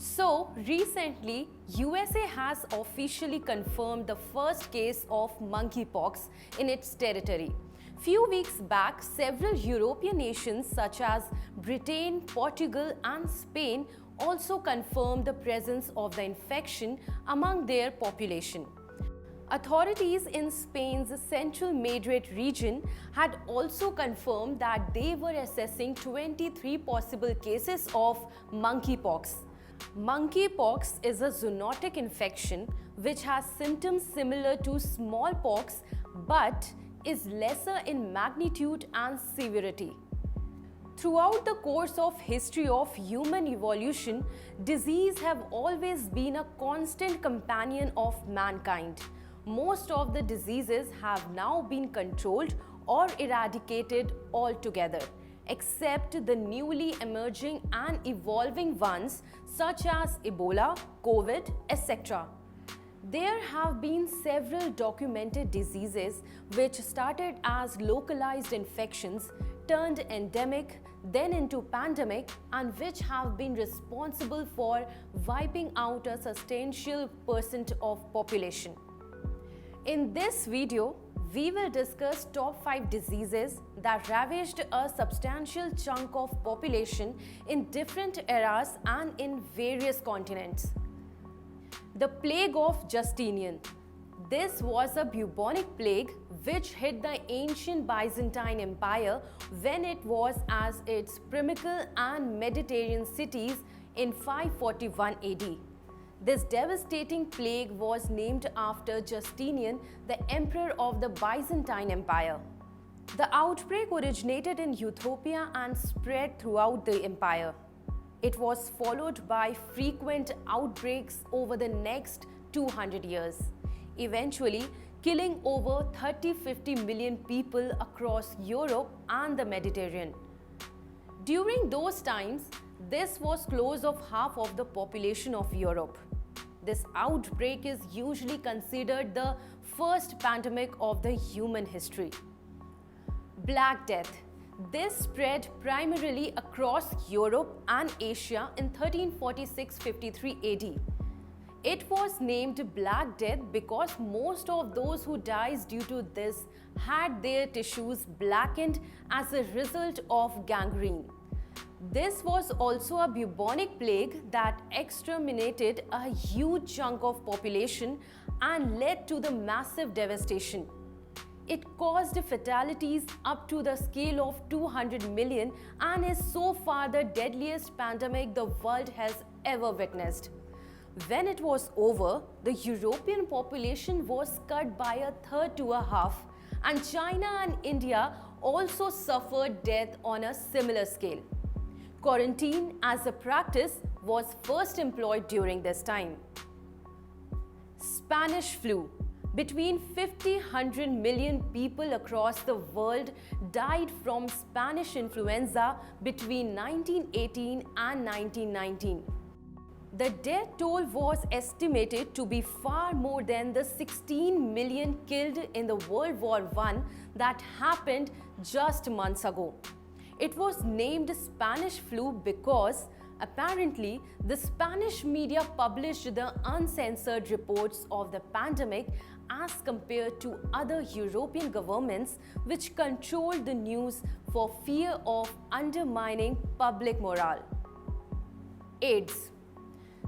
So recently, USA has officially confirmed the first case of monkeypox in its territory. Few weeks back, several European nations such as Britain, Portugal and Spain also confirmed the presence of the infection among their population. Authorities in Spain's central Madrid region had also confirmed that they were assessing 23 possible cases of monkeypox. Monkeypox is a zoonotic infection which has symptoms similar to smallpox but is lesser in magnitude and severity. Throughout the course of history of human evolution, disease have always been a constant companion of mankind. Most of the diseases have now been controlled or eradicated altogether, except the newly emerging and evolving ones such as Ebola, COVID, etc. There have been several documented diseases which started as localized infections, turned endemic, then into pandemic, and which have been responsible for wiping out a substantial percent of population. In this video, we will discuss top 5 diseases that ravaged a substantial chunk of population in different eras and in various continents. The Plague of Justinian. This was a bubonic plague which hit the ancient Byzantine Empire when it was at its pinnacle and Mediterranean cities in 541 AD. This devastating plague was named after Justinian, the emperor of the Byzantine Empire. The outbreak originated in Ethiopia and spread throughout the empire. It was followed by frequent outbreaks over the next 200 years, eventually killing over 30-50 million people across Europe and the Mediterranean. During those times, this was close of half of the population of Europe. This outbreak is usually considered the first pandemic of the human history. Black Death. This spread primarily across Europe and Asia in 1346-53 AD. It was named Black Death because most of those who died due to this had their tissues blackened as a result of gangrene. This was also a bubonic plague that exterminated a huge chunk of population and led to the massive devastation. It caused fatalities up to the scale of 200 million and is so far the deadliest pandemic the world has ever witnessed. When it was over, the European population was cut by a third to a half, and China and India also suffered death on a similar scale. Quarantine as a practice was first employed during this time. Spanish flu. Between 50-100 million people across the world died from Spanish influenza between 1918 and 1919. The death toll was estimated to be far more than the 16 million killed in the World War I that happened just months ago. It was named Spanish flu because apparently the Spanish media published the uncensored reports of the pandemic as compared to other European governments which controlled the news for fear of undermining public morale. AIDS.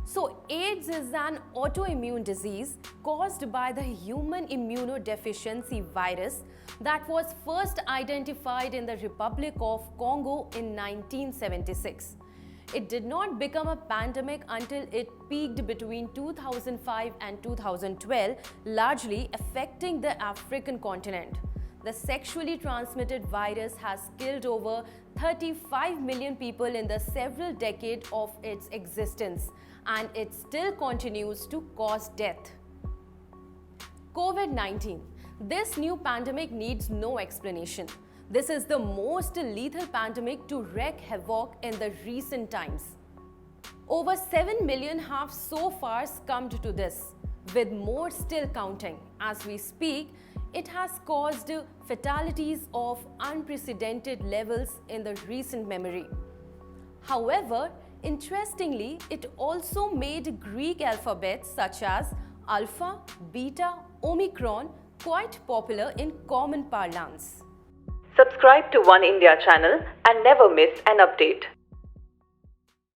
So AIDS is an autoimmune disease caused by the human immunodeficiency virus that was first identified in the Republic of Congo in 1976. It did not become a pandemic until it peaked between 2005 and 2012, largely affecting the African continent. The sexually transmitted virus has killed over 35 million people in the several decades of its existence, and it still continues to cause death. COVID-19. This new pandemic needs no explanation. This is the most lethal pandemic to wreak havoc in the recent times. Over 7 million have so far succumbed to this, with more still counting. As we speak, it has caused fatalities of unprecedented levels in the recent memory. However, Interestingly, it also made Greek alphabets such as Alpha, Beta, Omicron quite popular in common parlance. Subscribe to One India channel and never miss an update.